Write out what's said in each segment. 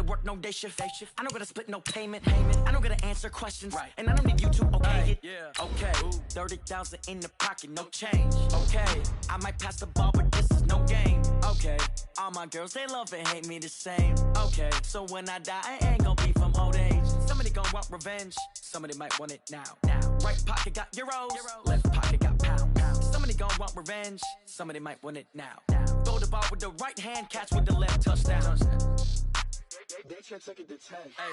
work no day shift. I don't gotta split no payment. I don't gotta answer questions. And I don't need you to okay it. Okay, 30,000 in the pocket, no change. Okay, I might pass the ball, but this is no game. Okay, all my girls, they love and hate me the same. Okay, so when I die, I ain't gonna be from old age. Somebody gon' want revenge. Somebody might want it now. Right pocket got euros. Left pocket got pounds. Somebody gon' want revenge. Somebody might want it now. Throw the ball with the right hand, catch with the left, touchdown. They can't take it to 10. Hey.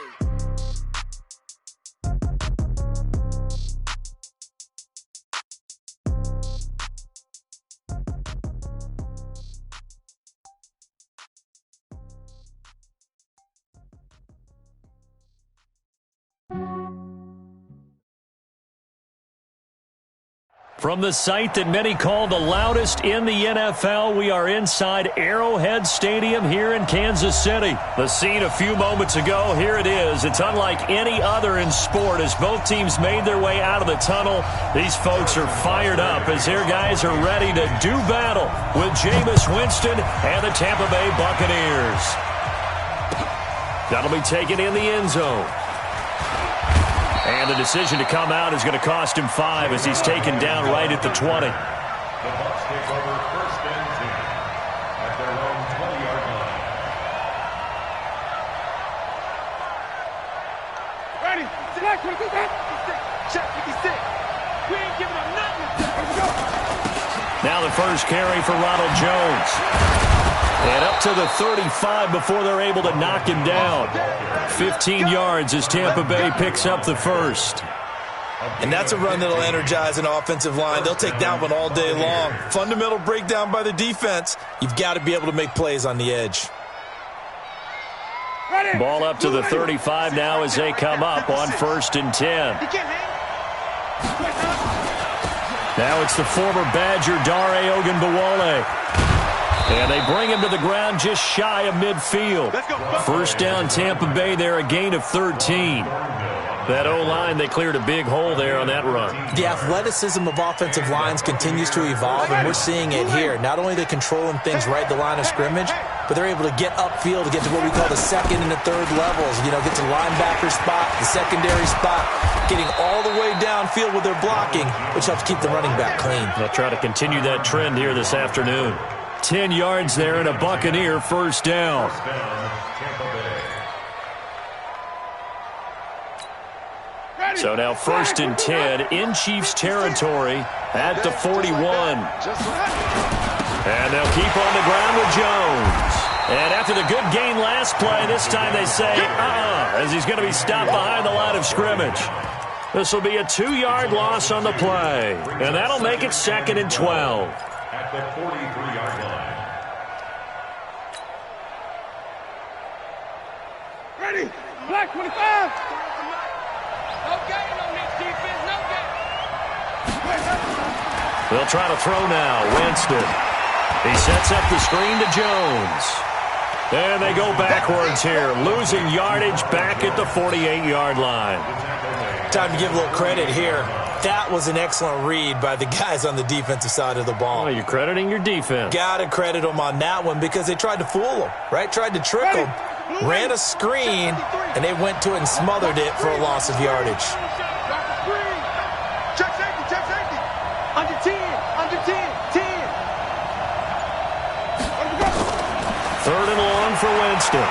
From the site that many call the loudest in the NFL, we are inside Arrowhead Stadium here in Kansas City. The scene a few moments ago, here it is. It's unlike any other in sport as both teams made their way out of the tunnel. These folks are fired up as their guys are ready to do battle with Jameis Winston and the Tampa Bay Buccaneers. That'll be taken in the end zone. And the decision to come out is going to cost him 5 as he's taken down right at the 20. The Bucs take over first and 10 at their own 20-yard line. Ready? Select, check 56. We ain't giving up nothing. Let's go. Now the first carry for Ronald Jones. And up to the 35 before they're able to knock him down. 15 yards as Tampa Bay picks up the first. And that's a run that'll energize an offensive line. They'll take that one all day long. Fundamental breakdown by the defense. You've got to be able to make plays on the edge. Ball up to the 35 now as they come up on first and 10. Now it's the former Badger Dare Ogunbowale. And they bring him to the ground just shy of midfield. First down Tampa Bay there, a gain of 13. That O-line, they cleared a big hole there on that run. The athleticism of offensive lines continues to evolve, and we're seeing it here. Not only are they controlling things right at the line of scrimmage, but they're able to get upfield to get to what we call the second and the third levels. You know, get to linebacker spot, the secondary spot, getting all the way downfield with their blocking, which helps keep the running back clean. They'll try to continue that trend here this afternoon. 10 yards there and a Buccaneer first down. So now first and 10 in Chiefs territory at the 41. And they'll keep on the ground with Jones. And after the good gain last play, this time they say, as he's going to be stopped behind the line of scrimmage. This will be a 2-yard loss on the play. And that'll make it second and 12. At the 43-yard line. Ready? Black 25. No gain on this defense. No gain. They'll try to throw now. Winston. He sets up the screen to Jones. And they go backwards here, losing yardage back at the 48-yard line. Time to give a little credit here. That was an excellent read by the guys on the defensive side of the ball. Oh, you're crediting your defense. Got to credit them on that one because they tried to fool them, right? Tried to trick them, ran a screen, and they went to it and smothered it for a loss of yardage. Check safety, check safety. Under 10, under 10, 10. Third and long for Winston.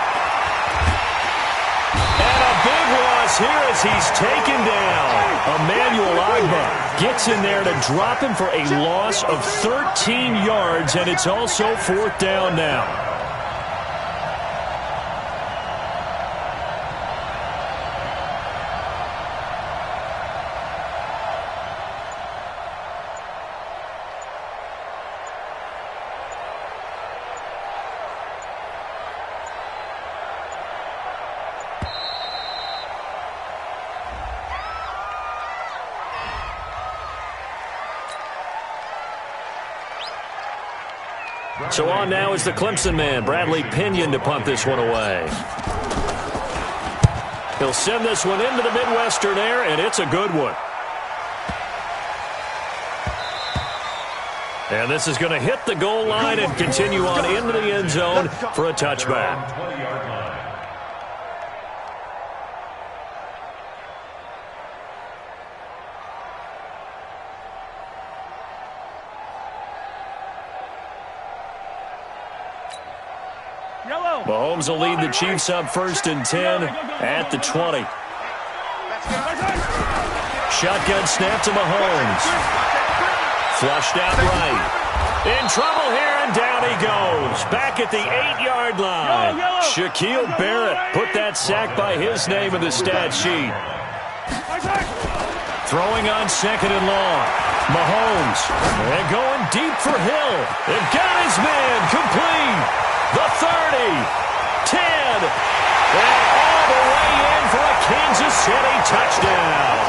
And a big loss here as he's taken down. Emmanuel Agba gets in there to drop him for a loss of 13 yards, and it's also fourth down now. So on now is the Clemson man, Bradley Pinion, to punt this one away. He'll send this one into the Midwestern air, and it's a good one. And this is going to hit the goal line and continue on into the end zone for a touchback. Mahomes will lead the Chiefs up 1st and 10 at the 20. Shotgun snap to Mahomes. Flushed out right. In trouble here, and down he goes. Back at the 8-yard line. Shaquille Barrett put that sack by his name in the stat sheet. Throwing on 2nd and long. Mahomes. And going deep for Hill. And got his man complete. The 30. 10. And all the way in for a Kansas City touchdown.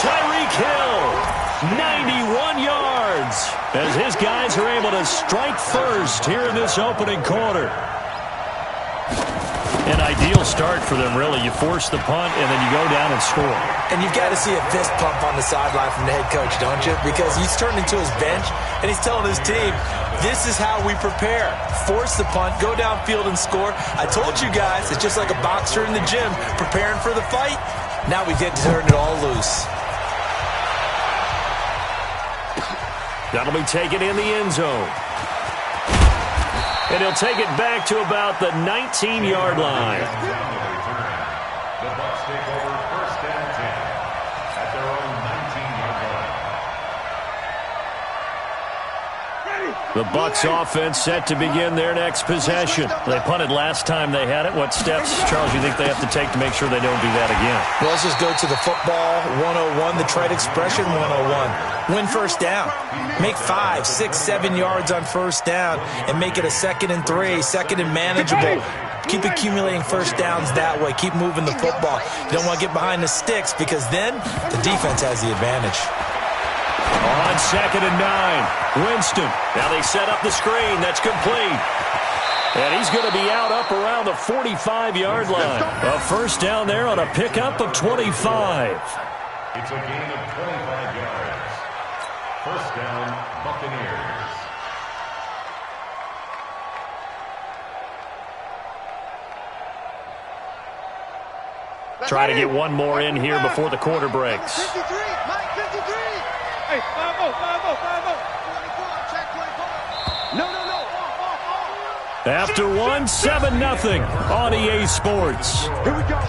Tyreek Hill. 91 yards. As his guys are able to strike first here in this opening quarter. An ideal start for them, really. You force the punt, and then you go down and score. And you've got to see a fist pump on the sideline from the head coach, don't you? Because he's turned into his bench, and he's telling his team, this is how we prepare. Force the punt, go downfield and score. I told you guys, it's just like a boxer in the gym preparing for the fight. Now we get to turn it all loose. That'll be taken in the end zone. And he'll take it back to about the 19-yard line. The Bucs take over 1st and 10 at their own 19-yard line. The Bucs offense set to begin their next possession. They punted last time they had it. What steps, Charles, you think they have to take to make sure they don't do that again? Well, let's just go to the football 101, the trade expression 101. Win first down. Make 5, 6, 7 yards on first down and make it a 2nd and 3, 2nd and manageable. Keep accumulating first downs that way. Keep moving the football. You don't want to get behind the sticks because then the defense has the advantage. On 2nd and 9, Winston. Now they set up the screen. That's complete. And he's going to be out up around the 45-yard line. A first down there on a pickup of 25. It's a gain of 25 yards. First down, Buccaneers. Try to get one more in here before the quarter breaks. 53, Mike, 53. Hey, 5-0, 5-0, 5-0. 24, check 24. No. After one, 7-0 on EA Sports. Here we go.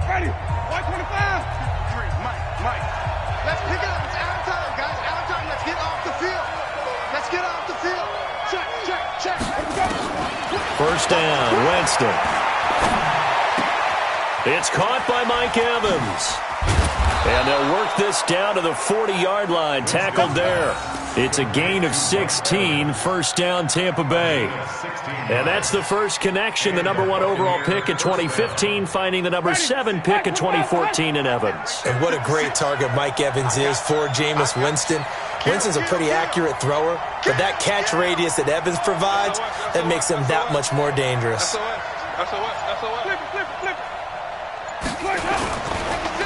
Ready? 125. Mike. Let's pick it up. It's out of time, guys. Out of time. Let's get off the field. Check. Here we go. First down, Winston. It's caught by Mike Evans. And they'll work this down to the 40-yard line. Tackled there. It's a gain of 16. First down, Tampa Bay. And that's the first connection. The number 1 overall pick in 2015, finding the number 7 pick in 2014 in Evans. And what a great target Mike Evans is for Jameis Winston. Winston's a pretty accurate thrower, but that catch radius that Evans provides, that makes him that much more dangerous.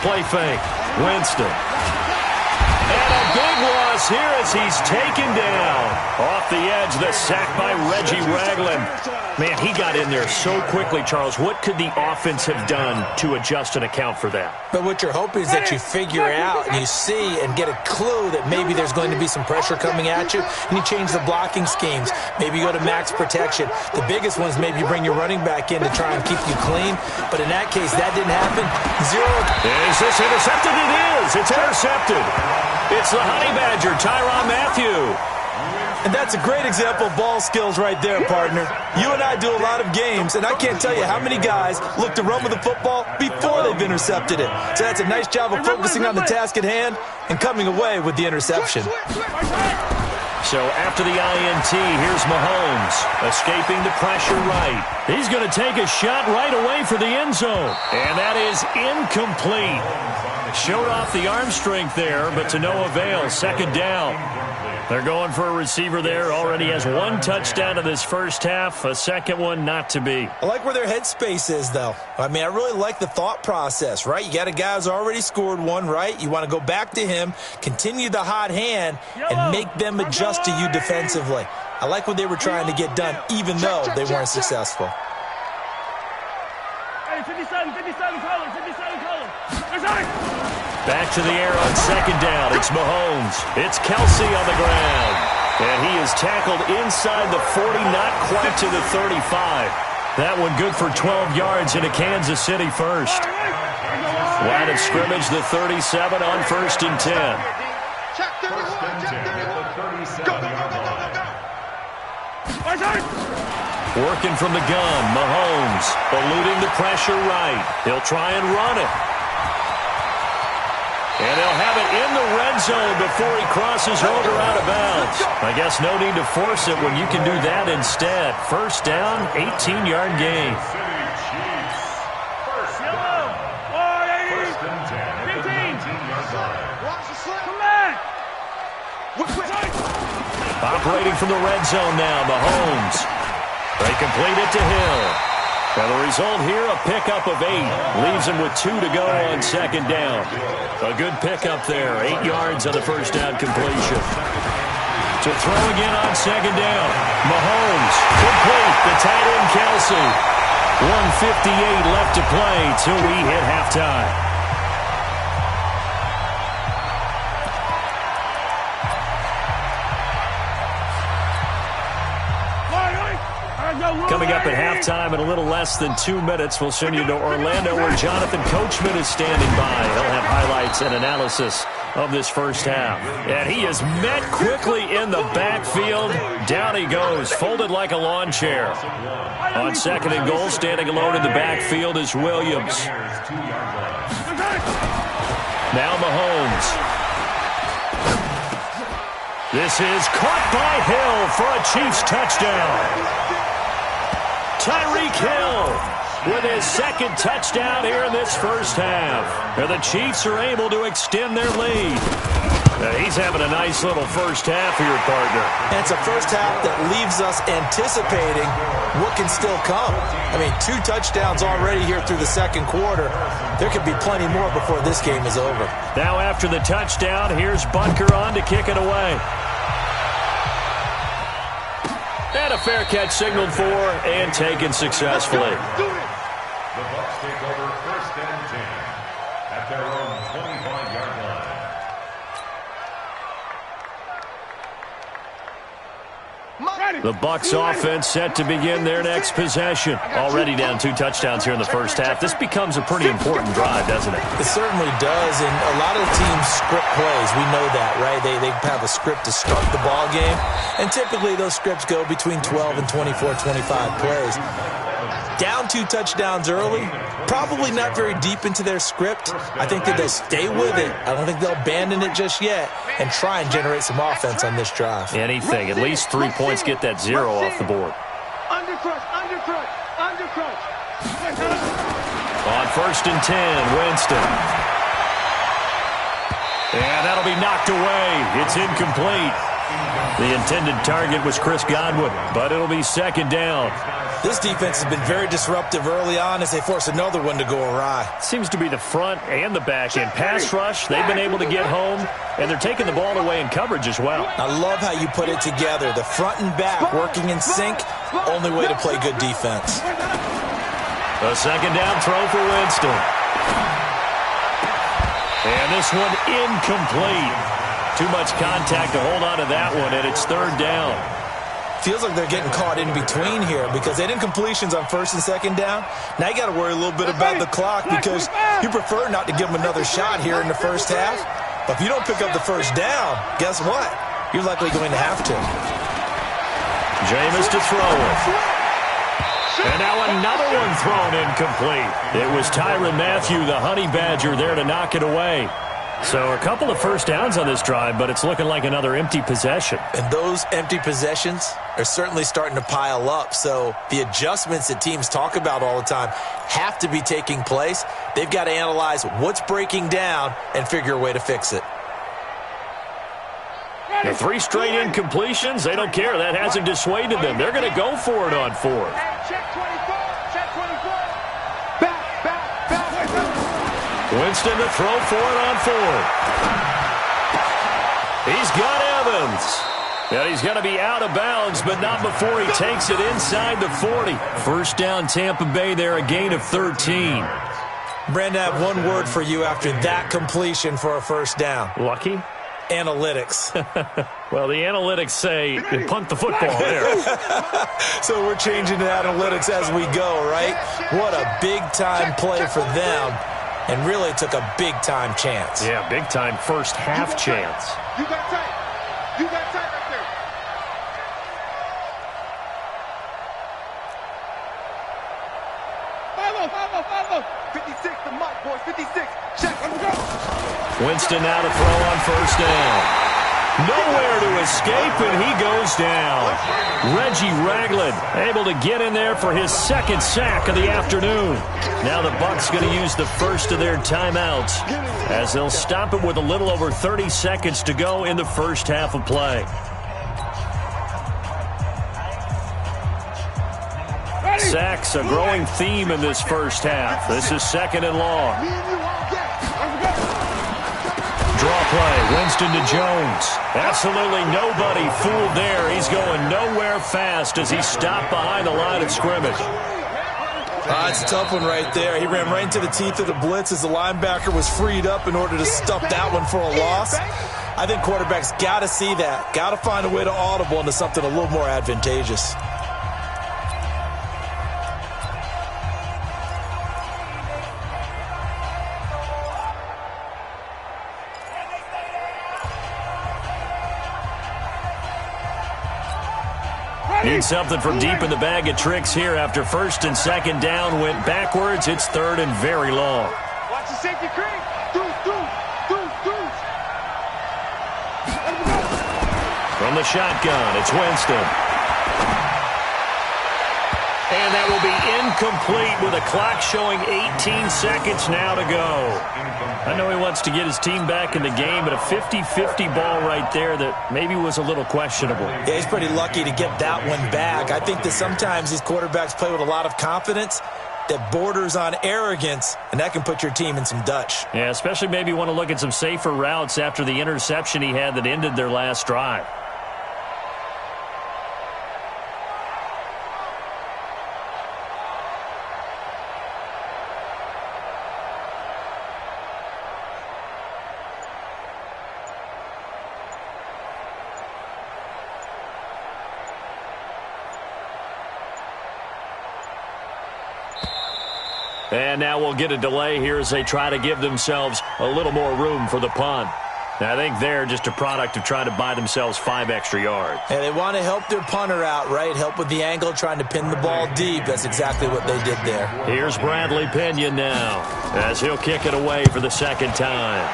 Play fake. Winston. And a big loss here as he's taken down. Off the edge, the sack by Reggie Ragland. Man, he got in there so quickly, Charles. What could the offense have done to adjust and account for that? But what you're hoping is that you figure out and you see and get a clue that maybe there's going to be some pressure coming at you, and you change the blocking schemes. Maybe you go to max protection. The biggest ones, maybe you bring your running back in to try and keep you clean. But in that case, that didn't happen. 0. Is this intercepted? It is. It's intercepted. It's the Honey Badger, Tyrann Mathieu. And that's a great example of ball skills right there, partner. You and I do a lot of games, and I can't tell you how many guys look to run with the football before they've intercepted it. So that's a nice job of focusing on the task at hand and coming away with the interception. So after the INT, here's Mahomes, escaping the pressure right. He's going to take a shot right away for the end zone. And that is incomplete. Showed off the arm strength there, but to no avail. Second down. They're going for a receiver there. Already has one touchdown in this first half. A second one not to be. I like where their headspace is, though. I mean, I really like the thought process, right? You got a guy who's already scored one, right? You want to go back to him, continue the hot hand, and make them adjust to you defensively. I like what they were trying to get done, even though they weren't successful. Hey, 57, color. Back to the air on second down. It's Mahomes. It's Kelsey on the ground. And he is tackled inside the 40, not quite to the 35. That one good for 12 yards into Kansas City first. Line of scrimmage, the 37 on first and 10. Check 31, check 31. Go. Working from the gun, Mahomes eluding the pressure right. He'll try and run it. And he'll have it in the red zone before he crosses over out of bounds. I guess no need to force it when you can do that instead. First down, 18-yard gain. Operating from the red zone now, Mahomes. They complete it to Hill. And the result here, a pickup of 8. Leaves him with 2 to go on second down. A good pickup there. 8 yards on the first down completion. To throw again on second down. Mahomes, complete. The tight end, Kelsey. 1:58 left to play till we hit halftime. Coming up at halftime in a little less than 2 minutes, we'll send you to Orlando where Jonathan Coachman is standing by. He'll have highlights and analysis of this first half. And he is met quickly in the backfield. Down he goes, folded like a lawn chair. On second and goal, standing alone in the backfield is Williams. Now Mahomes. This is caught by Hill for a Chiefs touchdown. Tyreek Hill with his second touchdown here in this first half. And the Chiefs are able to extend their lead. He's having a nice little first half here, partner. And it's a first half that leaves us anticipating what can still come. I mean, 2 touchdowns already here through the second quarter. There could be plenty more before this game is over. Now after the touchdown, here's Bunker on to kick it away. And a fair catch signaled for and taken successfully. The Bucs take over first and 10 at their own 25-yard line. The Bucs offense set to begin their next possession. Already down 2 touchdowns here in the first half. This becomes a pretty important drive, doesn't it? It certainly does, and a lot of teams script plays. We know that, right? They have a script to start the ball game, and typically those scripts go between 12 and 24, 25 plays. Down 2 touchdowns early, probably not very deep into their script. I think that they'll stay with it. I don't think they'll abandon it just yet and try and generate some offense on this drive. Anything. At least 3 points, get that 0 off the board. Undercrush. On first and 10, Winston. And that'll be knocked away. It's incomplete. The intended target was Chris Godwin, but it'll be second down. This defense has been very disruptive early on as they force another one to go awry. Seems to be the front and the back end. Pass rush, they've been able to get home, and they're taking the ball away in coverage as well. I love how you put it together. The front and back working in sync, only way to play good defense. A second down throw for Winston. And this one incomplete. Too much contact to hold on to that one, and it's third down. Feels like they're getting caught in between here because they did incompletions on first and second down. Now you got to worry a little bit about the clock because you prefer not to give them another shot here in the first half. But if you don't pick up the first down, guess what? You're likely going to have to. Jameis to throw it. And now another one thrown incomplete. It was Tyrann Mathieu, the Honey Badger, there to knock it away. So a couple of first downs on this drive, but it's looking like another empty possession. And those empty possessions are certainly starting to pile up. So the adjustments that teams talk about all the time have to be taking place. They've got to analyze what's breaking down and figure a way to fix it. The 3 straight incompletions, they don't care. That hasn't dissuaded them. They're going to go for it on 4th. Check 24. Check 24. Back. Winston to throw for it on 4th. He's got Evans. And he's going to be out of bounds, but not before he takes it inside the 40. First down, Tampa Bay there, a gain of 13. Brandon, I have one word for you after that completion for a first down. Lucky? Analytics. Well, the analytics say punt the football there. So we're changing to analytics as we go, right? What a big-time play for them, and really took a big-time chance. Yeah, big-time first half chance. You got tight. You got tight right there. 56, the mic, boys. 56. Check. Let's go. Winston now to throw on first down. Nowhere to escape, and he goes down. Reggie Ragland able to get in there for his second sack of the afternoon. Now the Bucs going to use the first of their timeouts as they'll stop it with a little over 30 seconds to go in the first half of play. Sacks a growing theme in this first half. This is 2nd and long. Draw play, Winston to Jones. Absolutely nobody fooled there. He's going nowhere fast as he stopped behind the line of scrimmage. It's a tough one right there. He ran right into the teeth of the blitz as the linebacker was freed up in order to stuff that one for a loss. I think quarterbacks got to see that. Got to find a way to audible into something a little more advantageous. Need something from deep in the bag of tricks here after first and second down went backwards. It's 3rd and very long. Watch the safety creep. From the shotgun, it's Winston. And that will be incomplete with a clock showing 18 seconds now to go. I know he wants to get his team back in the game, but a 50-50 ball right there that maybe was a little questionable. Yeah, he's pretty lucky to get that one back. I think that sometimes these quarterbacks play with a lot of confidence that borders on arrogance, and that can put your team in some Dutch. Yeah, especially maybe want to look at some safer routes after the interception he had that ended their last drive. And now we'll get a delay here as they try to give themselves a little more room for the punt. Now, I think they're just a product of trying to buy themselves 5 extra yards. And they want to help their punter out, right? Help with the angle, trying to pin the ball deep. That's exactly what they did there. Here's Bradley Pinion now as he'll kick it away for the second time.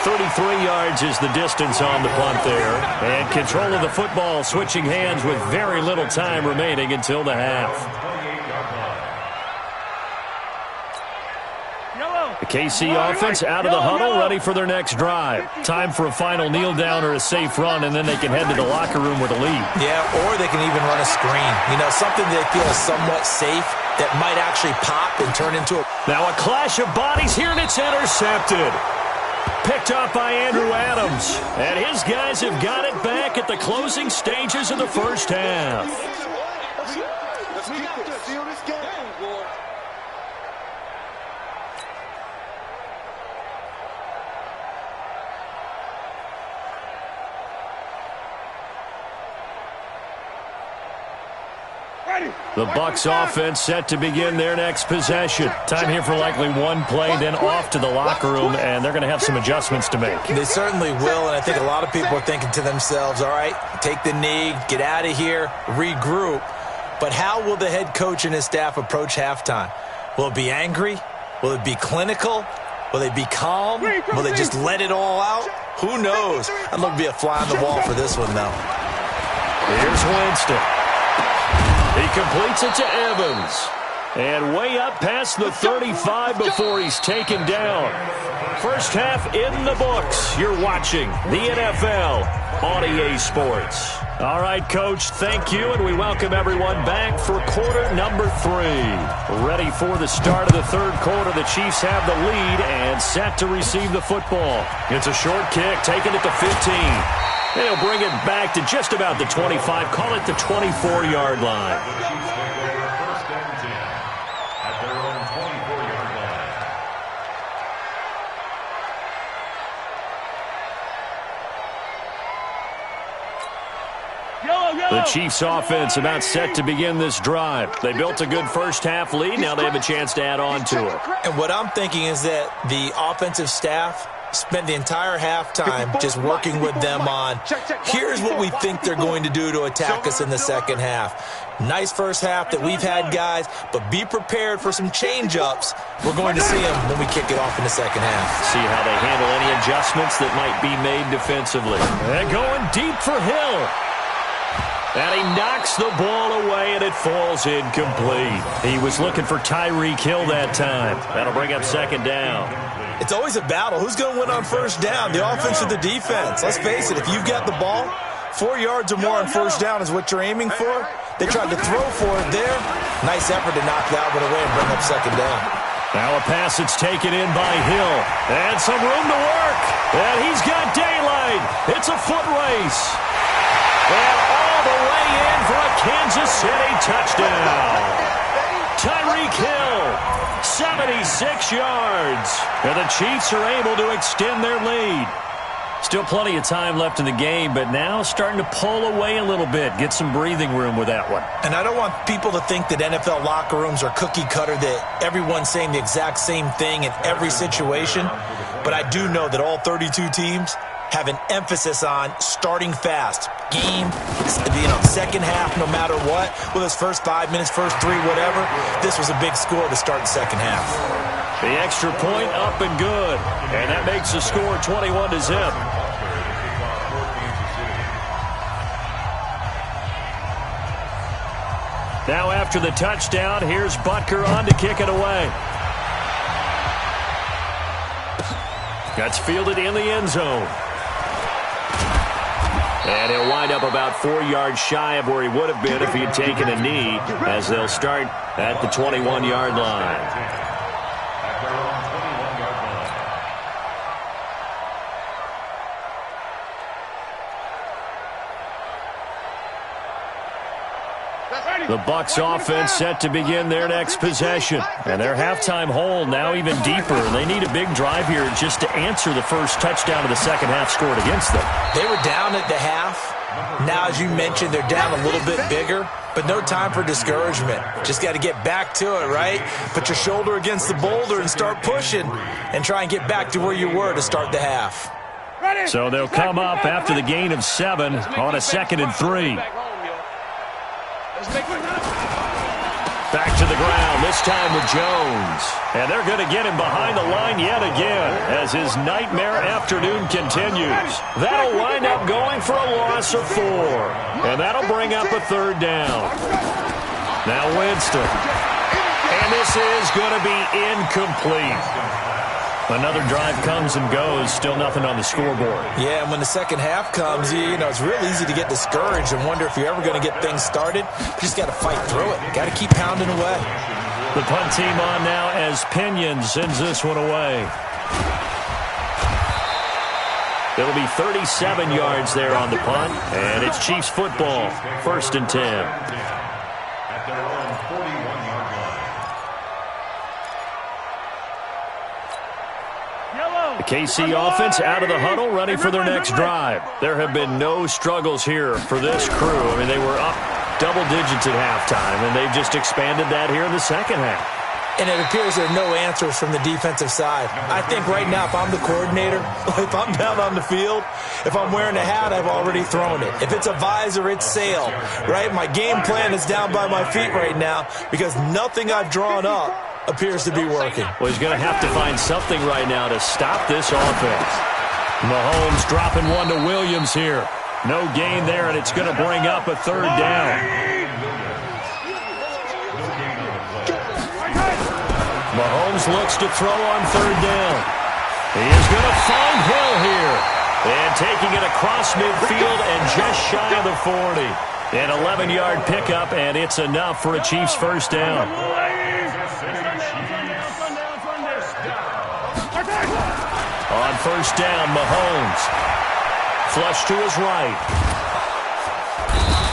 .33 yards is the distance on the punt there. And control of the football switching hands with very little time remaining until the half. The KC offense out of the huddle, ready for their next drive. Time for a final kneel down or a safe run, and then they can head to the locker room with a lead. Yeah, or they can even run a screen. You know, something they feel is somewhat safe that might actually pop and turn into a... Now a clash of bodies here, and it's intercepted. Picked up by Andrew Adams. And his guys have got it back at the closing stages of the first half. Let's keep it. Seal this game. The Bucs offense set to begin their next possession. Time here for likely one play, then off to the locker room, and they're going to have some adjustments to make. They certainly will, and I think a lot of people are thinking to themselves, all right, take the knee, get out of here, regroup. But how will the head coach and his staff approach halftime? Will it be angry? Will it be clinical? Will they be calm? Will they just let it all out? Who knows? I'd love to be a fly on the wall for this one, though. Here's Winston. He completes it to Evans. And way up past the 35 before he's taken down. First half in the books. You're watching the NFL on EA Sports. All right, Coach, thank you, and we welcome everyone back for quarter number 3. Ready for the start of the third quarter. The Chiefs have the lead and set to receive the football. It's a short kick, taking it to 15. They'll bring it back to just about the 25, call it the 24-yard line. The Chiefs take over first and 10 at their own 24-yard line. The Chiefs offense about set to begin this drive. They built a good first half lead. Now they have a chance to add on to it. And what I'm thinking is that the offensive staff spend the entire halftime just working with them on, here's what we think they're going to do to attack us in the second half. Nice first half that we've had, guys, but be prepared for some change-ups. We're going to see them when we kick it off in the second half. See how they handle any adjustments that might be made defensively. And going deep for Hill. And he knocks the ball away, and it falls incomplete. He was looking for Tyreek Hill that time. That'll bring up second down. It's always a battle. Who's going to win on first down, the offense or the defense? Let's face it, if you've got the ball, 4 yards or more on first down is what you're aiming for. They tried to throw for it there. Nice effort to knock that one away and bring up second down. Now a pass that's taken in by Hill. And some room to work. And he's got daylight. It's a foot race. And all the way in for a Kansas City touchdown. Tyreek Hill, 76 yards. And the Chiefs are able to extend their lead. Still plenty of time left in the game, but now starting to pull away a little bit, get some breathing room with that one. And I don't want people to think that NFL locker rooms are cookie cutter, that everyone's saying the exact same thing in every situation. But I do know that all 32 teams have an emphasis on starting fast. Game, second half, no matter what. Whether it's first 5 minutes, first 3, whatever. This was a big score to start the second half. The extra point up and good. And that makes the score 21-0. Now after the touchdown, here's Butker on to kick it away. That's fielded in the end zone. And he'll wind up about 4 yards shy of where he would have been if he had taken a knee, as they'll start at the 21-yard line. The Bucs offense set to begin their next possession. And their halftime hole now even deeper. They need a big drive here just to answer the first touchdown of the second half scored against them. They were down at the half. Now, as you mentioned, they're down a little bit bigger, but no time for discouragement. Just got to get back to it, right? Put your shoulder against the boulder and start pushing and try and get back to where you were to start the half. So they'll come up after the gain of 7 on a 2nd and 3. Back to the ground, this time with Jones. And they're going to get him behind the line yet again as his nightmare afternoon continues. That'll wind up going for a loss of 4. And that'll bring up a 3rd down. Now Winston. And this is going to be incomplete. Another drive comes and goes, still nothing on the scoreboard. Yeah, and when the second half comes, you know, it's real easy to get discouraged and wonder if you're ever going to get things started. You just got to fight through it. Got to keep pounding away. The punt team on now as Pinion sends this one away. It'll be 37 yards there on the punt, and it's Chiefs football, 1st and 10. At their own 41-yard line. The KC offense out of the huddle, ready for their next drive. There have been no struggles here for this crew. I mean, they were up double digits at halftime, and they've just expanded that here in the second half. and it appears there are no answers from the defensive side. I think right now, if I'm the coordinator, if I'm down on the field, if I'm wearing a hat, I've already thrown it. If it's a visor, it's sail, right? My game plan is down by my feet right now because nothing I've drawn up appears to be working. Well, he's going to have to find something right now to stop this offense. Mahomes dropping one to Williams here. No gain there, and it's going to bring up a third down. Mahomes looks to throw on third down. He is going to find Hill here. And taking it across midfield and just shy of the 40. An 11-yard pickup, and it's enough for a Chiefs first down. On first down, Mahomes. Flush to his right.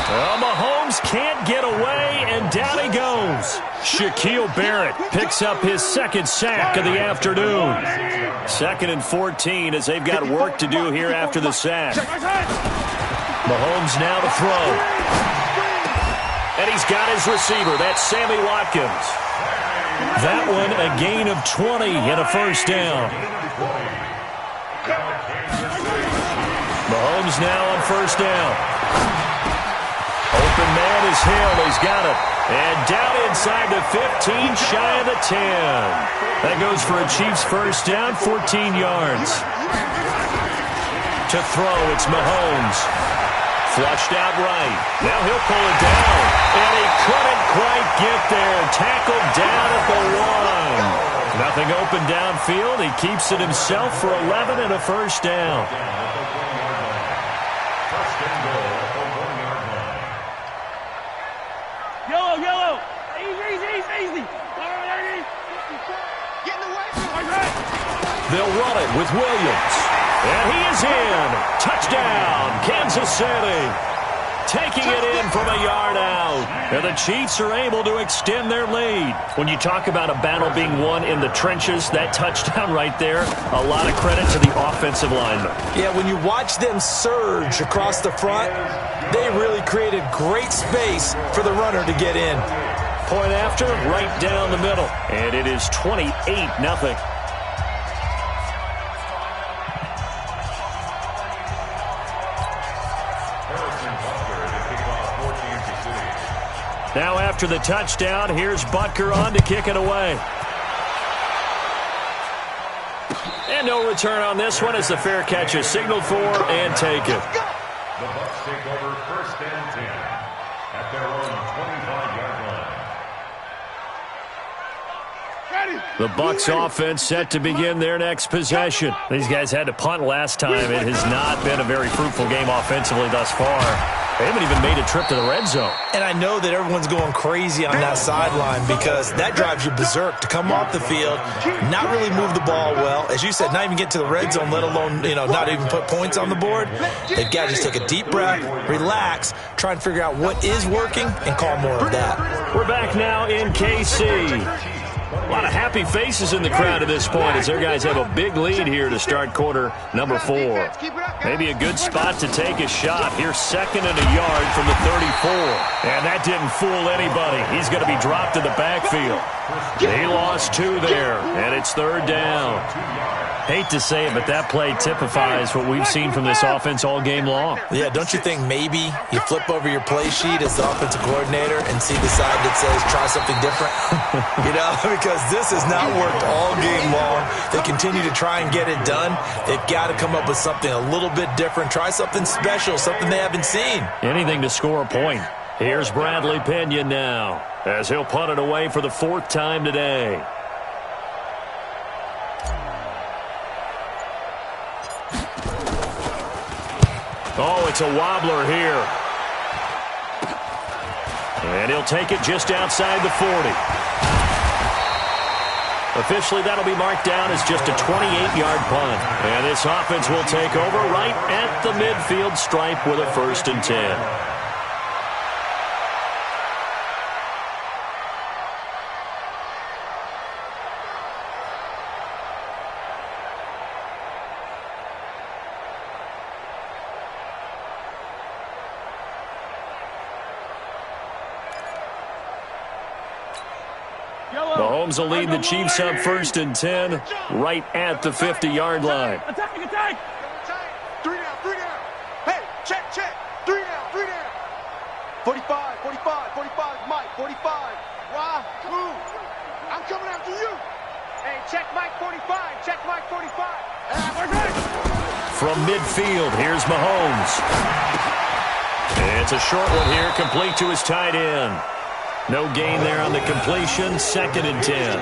Well, Mahomes can't get away, and down he goes. Shaquille Barrett picks up his second sack of the afternoon. 2nd and 14 as they've got work to do here after the sack. Mahomes now to throw. And he's got his receiver. That's Sammy Watkins. That one a gain of 20 and a first down. Mahomes now on first down. Open man is Hill. He's got it. And down inside the 15, shy of the 10. That goes for a Chiefs first down, 14 yards. To throw, it's Mahomes. Flushed out right. Now he'll pull it down. And he couldn't quite get there. Tackled down at the 1. Nothing open downfield. He keeps it himself for 11 and a first down. Yellow. Easy. Get in the way. They'll run it with Williams. And he is in. Touchdown, Kansas City. Taking it in from a yard out. And the Chiefs are able to extend their lead. When you talk about a battle being won in the trenches, that touchdown right there, a lot of credit to the offensive linemen. Yeah, when you watch them surge across the front, they really created great space for the runner to get in. Point after, right down the middle. And it is 28-0. Now after the touchdown, here's Butker on to kick it away. And no return on this one as the fair catch is signaled for and taken. The Bucs take over 1st and 10 at their own 25-yard line. The Bucs offense set to begin their next possession. These guys had to punt last time. It has not been a very fruitful game offensively thus far. They haven't even made a trip to the red zone. And I know that everyone's going crazy on that sideline because that drives you berserk to come off the field, not really move the ball well. As you said, not even get to the red zone, let alone, not even put points on the board. They've got to just take a deep breath, relax, try and figure out what is working and call more of that. We're back now in KC. A lot of happy faces in the crowd at this point as their guys have a big lead here to start quarter number 4. Maybe a good spot to take a shot. Here's 2nd and a yard from the 34. And that didn't fool anybody. He's going to be dropped in the backfield. He lost 2 there, and it's 3rd down. Hate to say it, but that play typifies what we've seen from this offense all game long. Yeah, don't you think maybe you flip over your play sheet as the offensive coordinator and see the side that says try something different? Because this has not worked all game long. They continue to try and get it done. They've got to come up with something a little bit different. Try something special, something they haven't seen. Anything to score a point. Here's Bradley Pinion now as he'll punt it away for the 4th time today. Oh, it's a wobbler here. And he'll take it just outside the 40. Officially, that'll be marked down as just a 28-yard punt. And this offense will take over right at the midfield stripe with a 1st and 10. Mahomes will lead the Chiefs up 1st and 10 right at the 50-yard line. Attack, attack. 3 down, 3 down. Hey, check. 3 down, 3 down. 45, 45, Mike, 45. Why? Who? I'm coming after you. Hey, check Mike 45, check Mike 45. From midfield, here's Mahomes. It's a short one here, complete to his tight end. No gain there on the completion, 2nd and 10.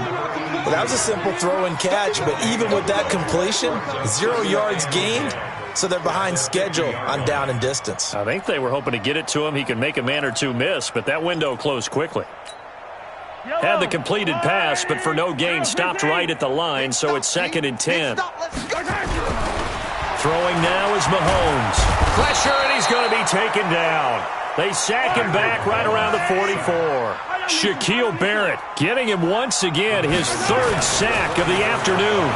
Well, that was a simple throw and catch, but even with that completion, 0 yards gained, so they're behind schedule on down and distance. I think they were hoping to get it to him. He could make a man or two miss, but that window closed quickly. Had the completed pass, but for no gain, stopped right at the line, so it's 2nd and 10. Throwing now is Mahomes. Pressure, and he's going to be taken down. They sack him back right around the 44. Shaquille Barrett getting him once again, his 3rd sack of the afternoon.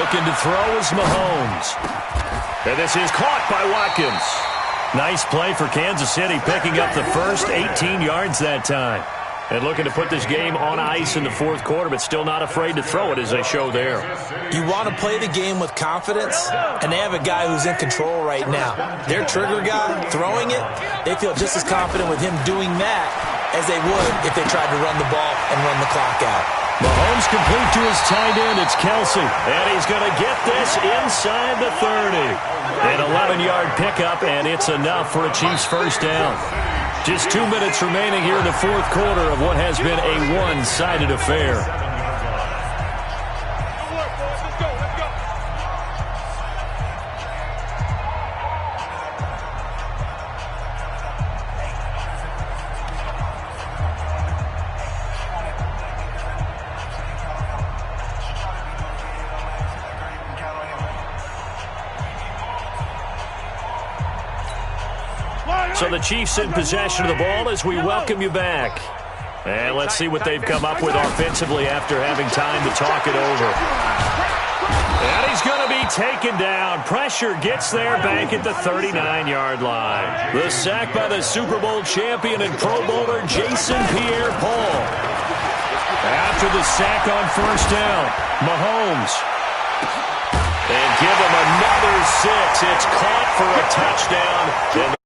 Looking to throw is Mahomes. And this is caught by Watkins. Nice play for Kansas City, picking up the first 18 yards that time. And looking to put this game on ice in the 4th quarter, but still not afraid to throw it as they show there. You want to play the game with confidence, and they have a guy who's in control right now. Their trigger guy, throwing it, they feel just as confident with him doing that as they would if they tried to run the ball and run the clock out. Mahomes complete to his tight end. It's Kelsey. And he's going to get this inside the 30. An 11-yard pickup, and it's enough for a Chiefs first down. Just 2 minutes remaining here in the 4th quarter of what has been a one-sided affair. So the Chiefs in possession of the ball as we welcome you back. And let's see what they've come up with offensively after having time to talk it over. And he's going to be taken down. Pressure gets there back at the 39-yard line. The sack by the Super Bowl champion and Pro Bowler Jason Pierre-Paul. After the sack on 1st down, Mahomes. And give him another 6. It's caught for a touchdown. And